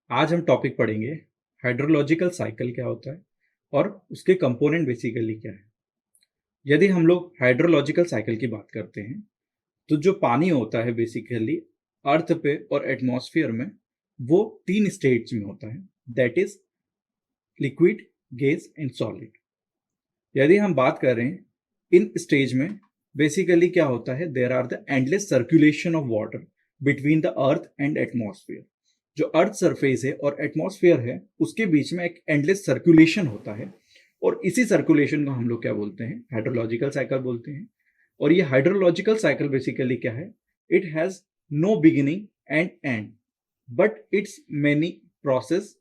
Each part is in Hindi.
आज हम टॉपिक पढ़ेंगे हाइड्रोलॉजिकल साइकिल क्या होता है और उसके कंपोनेंट बेसिकली क्या है। यदि हम लोग हाइड्रोलॉजिकल साइकिल की बात करते हैं तो जो पानी होता है बेसिकली अर्थ पे और एटमॉस्फेयर में वो तीन स्टेट्स में होता है, that is liquid, gas and solid. यदि हम बात कर रहे हैं इन स्टेज में बेसिकली क्या होता है, there are the endless circulation of water between the earth and atmosphere. जो अर्थ सरफेस है और एटमॉस्फेयर है उसके बीच में एक एंडलेस सर्कुलेशन होता है और इसी सर्कुलेशन को हम लोग क्या बोलते हैं, हाइड्रोलॉजिकल साइकिल बोलते हैं। और ये हाइड्रोलॉजिकल साइकिल बेसिकली क्या है, it has no beginning and end but it's many process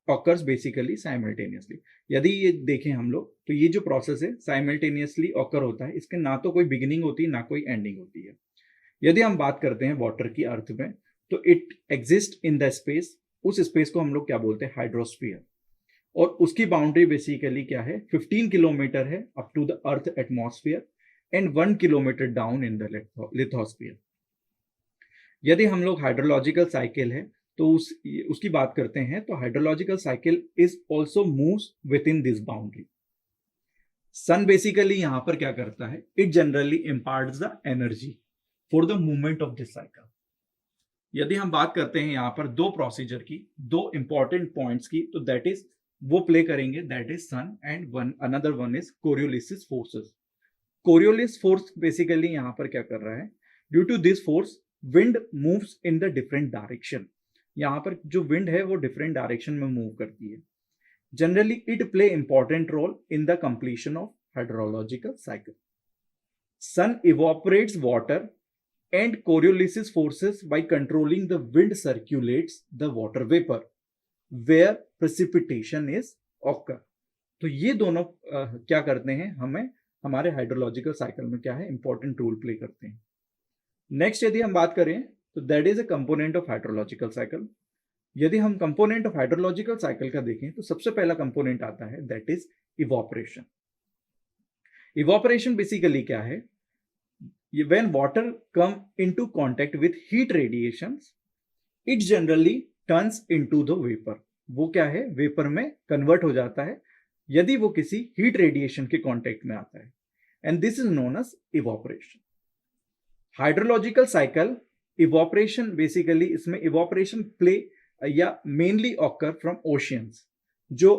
occurs basically simultaneously. यदि ये देखें हम लोग तो ये जो प्रोसेस है साइमल्टेनियसली ऑकर होता है, इसके ना तो कोई बिगिनिंग होती है ना कोई एंडिंग होती है। यदि हम बात करते हैं वाटर की अर्थ में तो it exist in the space, उस स्पेस को हम लोग क्या बोलते हैं, हाइड्रोस्फीयर। और उसकी बाउंड्री बेसिकली क्या है, 15 किलोमीटर है up to the earth atmosphere and 1 kilometre down in the lithosphere. यदि हम लोग हाइड्रोलॉजिकल साइकिल है तो उसकी बात करते हैं तो hydrological cycle is also moves with in this boundary. Sun basically यहां पर क्या करता है, it generally imparts the energy for the movement of this cycle. यदि हम बात करते हैं यहाँ पर दो प्रोसीजर की, दो इंपॉर्टेंट पॉइंट्स की, तो दैट इज वो प्ले करेंगे, that is sun and one another one is Coriolisis forces. Coriolis force basically यहाँ पर क्या कर रहा है, due to this force wind moves in the different direction. यहाँ पर जो विंड है वो डिफरेंट डायरेक्शन में मूव करती है। Generally it play important role in the completion of hydrological cycle. Sun evaporates water and Coriolis forces by controlling the wind circulates the water vapor where precipitation is occur। तो ये दोनों क्या करते हैं, हमें हमारे हाइड्रोलॉजिकल साइकिल में क्या है, इंपॉर्टेंट रोल प्ले करते हैं। नेक्स्ट यदि हम बात करें तो that is a component of hydrological cycle. यदि हम कंपोनेंट ऑफ हाइड्रोलॉजिकल साइकिल का देखें तो सबसे पहला कंपोनेंट आता है that is evaporation. Evaporation basically क्या है, when water come into contact with heat radiations it generally turns into the vapor। वो क्या है, वेपर में कन्वर्ट हो जाता है यदि वो किसी हीट रेडिएशन के कांटेक्ट में आता है, and this is known as evaporation. Hydrological cycle evaporation basically, इसमें इवोपरेशन प्ले या मेनली ऑकर फ्रॉम ओशियंस। जो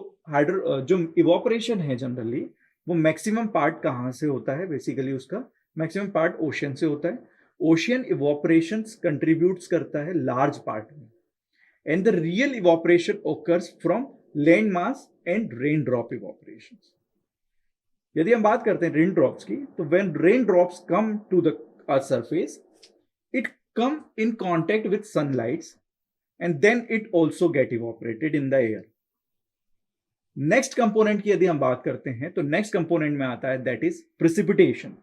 इवोपरेशन है जनरली वो मैक्सिमम पार्ट कहाँ से होता है, बेसिकली उसका मैक्सिमम पार्ट ओशियन से होता है। ओशियन इवोपरेशन कंट्रीब्यूट्स करता है लार्ज पार्ट में, and the real evaporation occurs from land mass and rain drop evaporation. यदि हम बात करते हैं रेन ड्रॉप्स की, तो when rain drops come to the earth surface it come in contact with sunlights and then it also get evaporated in the air. Next component की यदि हम बात करते हैं तो नेक्स्ट कंपोनेंट में आता है दैट इज प्रिसिपिटेशन।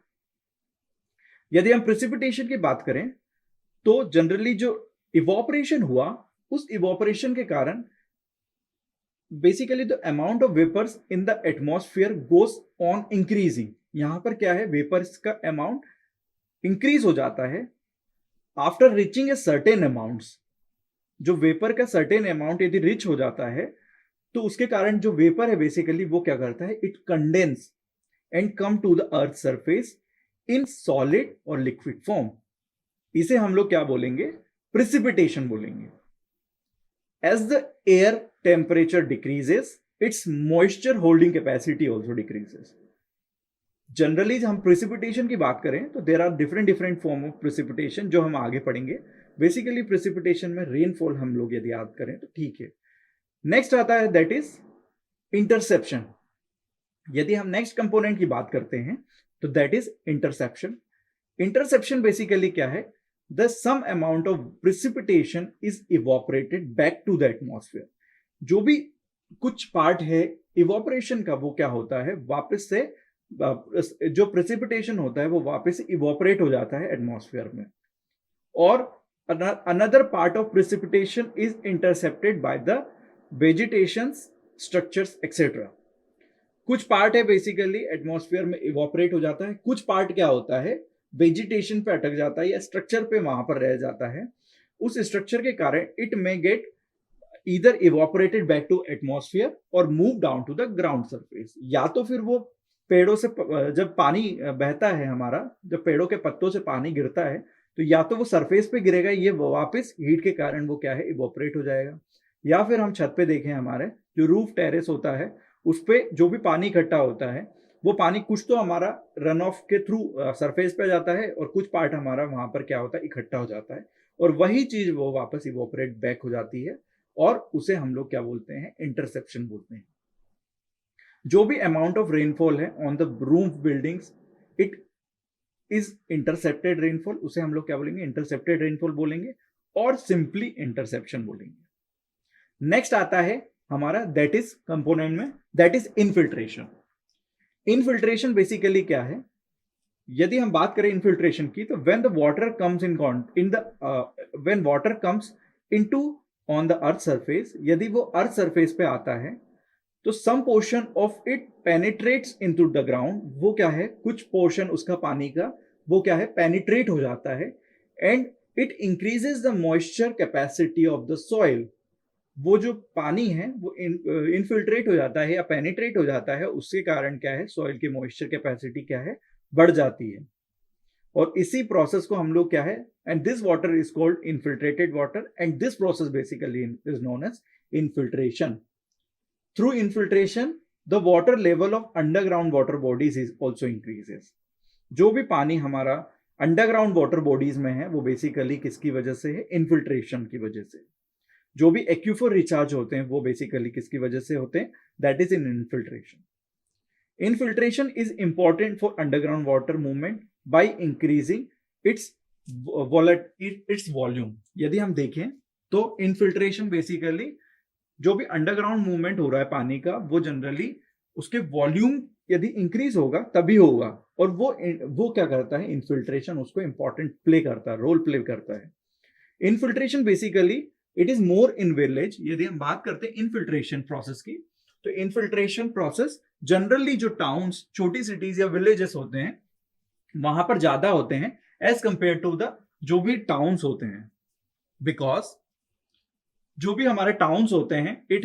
यदि हम प्रिसिपिटेशन की बात करें तो जनरली जो इवोपरेशन हुआ उस इवोपरेशन के कारण basically the amount of vapours in the atmosphere goes on increasing. यहां पर क्या है, वेपर्स का अमाउंट इंक्रीज हो जाता है after reaching a certain amounts. जो वेपर का सर्टेन अमाउंट यदि रिच हो जाता है तो उसके कारण जो वेपर है बेसिकली वो क्या करता है, it condense and come to the earth surface in solid or liquid form. इसे हम लोग क्या बोलेंगे, प्रिसिपिटेशन बोलेंगे। As the air temperature decreases its moisture holding capacity also decreases. Generally हम प्रिसिपिटेशन की बात करें तो there are different different form of precipitation जो हम आगे पढ़ेंगे। बेसिकली प्रिसिपिटेशन में रेनफॉल हम लोग यदि याद करें तो ठीक है। नेक्स्ट आता है दैट इज इंटरसेप्शन। यदि हम नेक्स्ट कंपोनेंट की बात करते हैं तो that is interception. Interception basically क्या है, the some amount of precipitation is evaporated back to the atmosphere. जो भी कुछ पार्ट है इवोपरेशन का वो क्या होता है, वापस से जो प्रिसिपिटेशन होता है वो वापस से इवोपरेट हो जाता है एटमॉस्फेयर में, और another part of precipitation is intercepted by the vegetation structures etcetera. कुछ पार्ट है बेसिकली एटमॉस्फेयर में इवोपरेट हो जाता है, कुछ पार्ट क्या होता है वेजिटेशन पे अटक जाता है या स्ट्रक्चर पे वहां पर रह जाता है। उस स्ट्रक्चर के कारण it may gate either evaporated back to atmosphere or moved down to the ground surface। या तो फिर वो पेड़ों से जब पानी बहता है हमारा, जब पेड़ों के पत्तों से पानी गिरता है तो या तो वो सरफेस पे गिरेगा, ये वापस हीट के कारण वो क्या है इवोपरेट हो जाएगा, या फिर हम छत पे देखें हमारे जो रूफ टेरेस होता है उस पे जो भी पानी इकट्ठा होता है वो पानी कुछ तो हमारा रन ऑफ के थ्रू सरफेस पे जाता है और कुछ पार्ट हमारा वहां पर क्या होता है इकट्ठा हो जाता है और वही चीज वो वापस इवोपरेट बैक हो जाती है और उसे हम लोग क्या बोलते हैं इंटरसेप्शन बोलते हैं। जो भी अमाउंट ऑफ रेनफॉल है on the roof buildings it is intercepted rainfall, उसे हम लोग क्या बोलेंगे इंटरसेप्टेड रेनफॉल बोलेंगे और सिंपली इंटरसेप्शन बोलेंगे। नेक्स्ट आता है हमारा दैट इज कंपोनेंट में that is infiltration. Infiltration basically क्या है, यदि हम बात करें इनफिल्ट्रेशन की तो when the water comes when water comes into on the earth surface, यदि वो अर्थ सरफेस पे आता है तो some portion of it penetrates into the ground, वो क्या है कुछ पोर्शन उसका पानी का वो क्या है पेनिट्रेट हो जाता है and it increases the moisture capacity of the soil. वो जो पानी है वो इनफिल्ट्रेट हो जाता है या पेनिट्रेट हो जाता है, उसके कारण क्या है सॉइल की मॉइस्चर कैपेसिटी क्या है बढ़ जाती है और इसी प्रोसेस को हम लोग क्या है and this water is called infiltrated water and this process basically is known as infiltration. Through infiltration the water level of underground water bodies is also increases. जो भी पानी हमारा अंडरग्राउंड वाटर बॉडीज में है वो बेसिकली किसकी वजह से है इनफिल्ट्रेशन की वजह से। जो भी एक्यूफर रिचार्ज होते हैं वो बेसिकली किसकी वजह से होते हैं that is in infiltration. Infiltration is important for underground water movement by increasing its volume. यदि हम देखें तो इनफिल्ट्रेशन बेसिकली जो भी अंडरग्राउंड मूवमेंट हो रहा है पानी का वो जनरली उसके वॉल्यूम यदि इंक्रीज होगा तभी होगा और वो क्या करता है इनफिल्ट्रेशन उसको इंपॉर्टेंट प्ले करता है, रोल प्ले करता है। Infiltration basically it is more in village. यदि हम बात करते हैं इनफिल्ट्रेशन प्रोसेस की तो इनफिल्ट्रेशन प्रोसेस जनरली जो टाउन्स छोटी सिटीज या विलेजेस होते हैं वहां पर ज्यादा होते हैं एज कंपेयर टू द जो भी टाउन्स होते हैं, बिकॉज जो भी हमारे टाउन्स होते हैं इट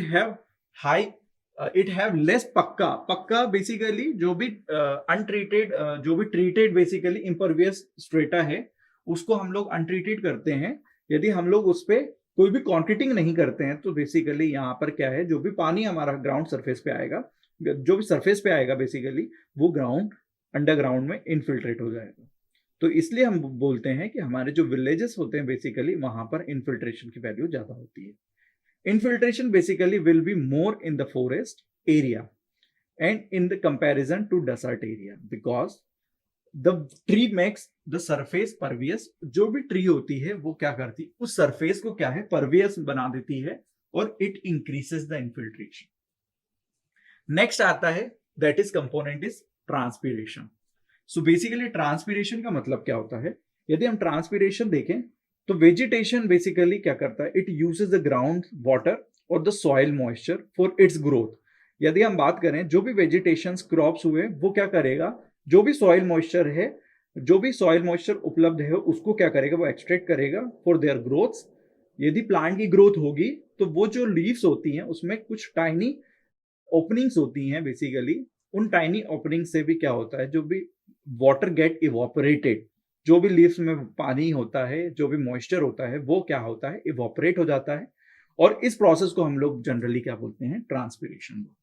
हैव लेस पक्का बेसिकली जो भी अनट्रीटेड जो भी ट्रीटेड बेसिकली इम्परवियस स्ट्रेटा है उसको हम लोग अनट्रीटेड करते हैं। यदि हम लोग उस पर कोई भी कॉन्क्रीटिंग नहीं करते हैं तो बेसिकली यहाँ पर क्या है जो भी पानी हमारा ग्राउंड सरफेस पे आएगा, जो भी सरफेस पे आएगा बेसिकली वो ग्राउंड अंडरग्राउंड में इनफिल्ट्रेट हो जाएगा। तो इसलिए हम बोलते हैं कि हमारे जो विलेजेस होते हैं बेसिकली वहां पर इनफिल्ट्रेशन की वैल्यू ज्यादा होती है। Infiltration basically will be more in the forest area and in the comparison to desert area because the tree makes the surface pervious। जो भी ट्री होती है वो क्या करती है उस सरफेस को क्या है परवियस बना देती है और it increases the infiltration. Next आता है that is component is transpiration. So basically transpiration का मतलब क्या होता है, यदि हम ट्रांसपीरेशन देखें तो वेजिटेशन बेसिकली क्या करता है it uses the ground water और the soil moisture for its growth. यदि हम बात करें जो भी वेजिटेशन क्रॉप्स हुए वो क्या करेगा जो भी सॉइल मॉइस्चर है जो भी सॉइल मॉइस्चर उपलब्ध है उसको क्या करेगा वो एक्सट्रैक्ट करेगा फॉर देयर ग्रोथ। यदि प्लांट की ग्रोथ होगी तो वो जो लीव्स होती हैं उसमें कुछ टाइनी ओपनिंग्स होती हैं बेसिकली, उन टाइनी ओपनिंग से भी क्या होता है जो भी वाटर गेट इवोपरेटेड, जो भी लीव्स में पानी होता है जो भी मॉइस्चर होता है वो क्या होता है इवोपरेट हो जाता है और इस प्रोसेस को हम लोग जनरली क्या बोलते हैं ट्रांसपीरेशन बोलते हैं।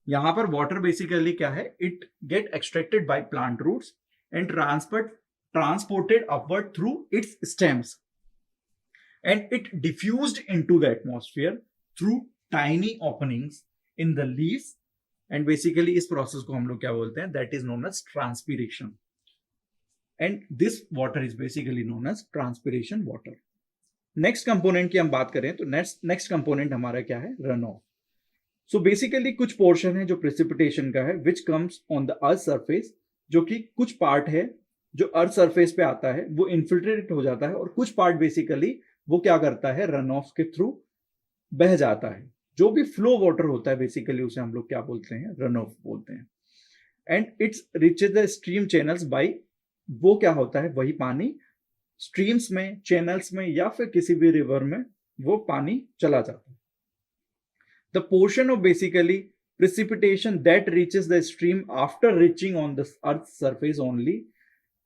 यहाँ पर वाटर बेसिकली क्या है it get extracted by plant roots and transported upward through its stems and it diffused into the atmosphere through tiny openings in the leaves and basically इस प्रोसेस को हम लोग क्या बोलते हैं that is known as transpiration and this water is basically known as transpiration water। Next component की हम बात करें तो नेक्स्ट कंपोनेंट हमारा क्या है रन ऑफ। सो बेसिकली कुछ पोर्शन है जो प्रेसिपिटेशन का है which comes on the earth surface, जो कि कुछ पार्ट है जो अर्थ सरफेस पे आता है वो इन्फिल्ट्रेट हो जाता है और कुछ पार्ट बेसिकली वो क्या करता है रन ऑफ के थ्रू बह जाता है। जो भी फ्लो वाटर होता है बेसिकली उसे हम लोग क्या बोलते हैं रन ऑफ बोलते हैं and it's reaches the stream channels by, वो क्या होता है वही पानी स्ट्रीम्स में चैनल्स में या फिर किसी भी रिवर में वो पानी चला जाता है। The portion of basically precipitation that reaches the stream after reaching on the earth's surface only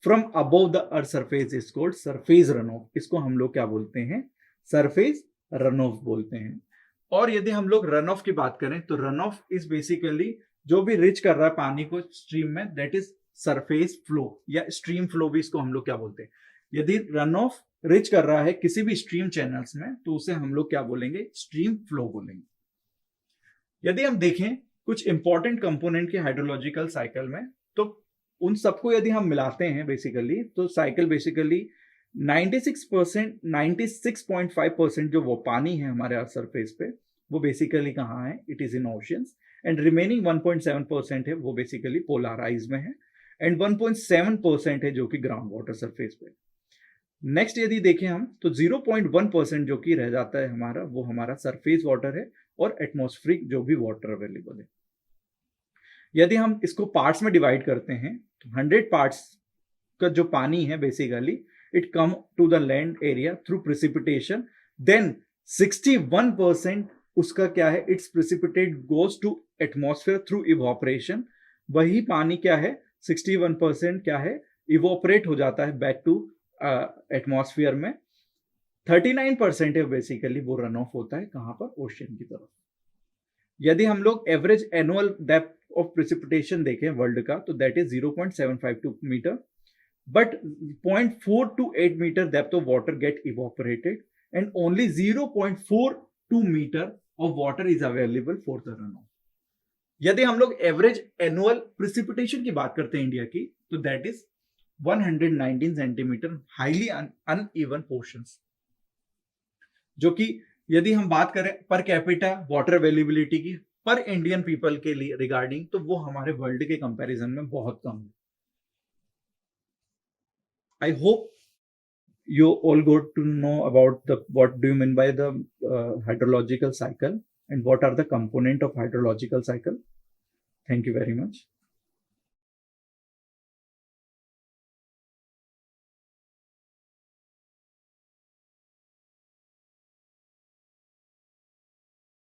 from above the earth surface is called surface runoff. इसको हम लोग क्या बोलते हैं? सरफेस रनऑफ बोलते हैं. और यदि हम लोग रन ऑफ की बात करें तो रन ऑफ इज बेसिकली जो भी रिच कर रहा है पानी को स्ट्रीम में, दैट इज सरफेस फ्लो या स्ट्रीम फ्लो भी इसको हम लोग क्या बोलते हैं. यदि रन ऑफ रिच कर रहा है किसी भी स्ट्रीम चैनल्स में तो उसे हम लोग क्या बोलेंगे? स्ट्रीम फ्लो बोलेंगे. यदि हम देखें कुछ इंपॉर्टेंट कंपोनेंट के हाइड्रोलॉजिकल साइकिल में, तो उन सबको यदि हम मिलाते हैं बेसिकली तो साइकिल बेसिकली 96.5% जो वो पानी है हमारे अर्थ सरफेस पे वो बेसिकली कहाँ है? It is in oceans. And remaining 1.7% है वो बेसिकली पोलराइज में है. एंड 1.7% है जो कि ग्राउंड वाटर सरफेस पे. नेक्स्ट यदि देखें हम तो 0.1% जो कि रह जाता है हमारा, वो हमारा सरफेस वाटर है और एटमॉस्फेरिक जो भी वाटर अवेलेबल है. यदि हम इसको पार्ट्स में डिवाइड करते हैं तो 100 पार्ट्स का जो पानी है basically it come to the land area through precipitation. Then 61% उसका क्या है? It's precipitate goes to atmosphere through evaporation. वही पानी क्या है? 61% क्या है? इवोपरेट हो जाता है बैक टू एटमॉस्फेयर में. 39% है बेसिकली वो रन ऑफ होता है कहां पर? ओशियन की तरफ. यदि हम लोग average annual depth of precipitation देखें वर्ल्ड का तो that is 0.752 metre. But 0.4 to 8 meter depth of water get evaporated and only 0.42 meter of water is available for the runoff. यदि हम लोग एवरेज एनुअल प्रेसिपिटेशन की बात करते हैं इंडिया की तो that is 119 centimetre highly uneven portions. जो कि यदि हम बात करें पर कैपिटा वाटर अवेलेबिलिटी की पर इंडियन पीपल के लिए रिगार्डिंग तो वो हमारे वर्ल्ड के कंपैरिजन में बहुत कम है. I hope you all got to know about what do you mean by the hydrological cycle and what are the component of hydrological cycle. Thank you very much.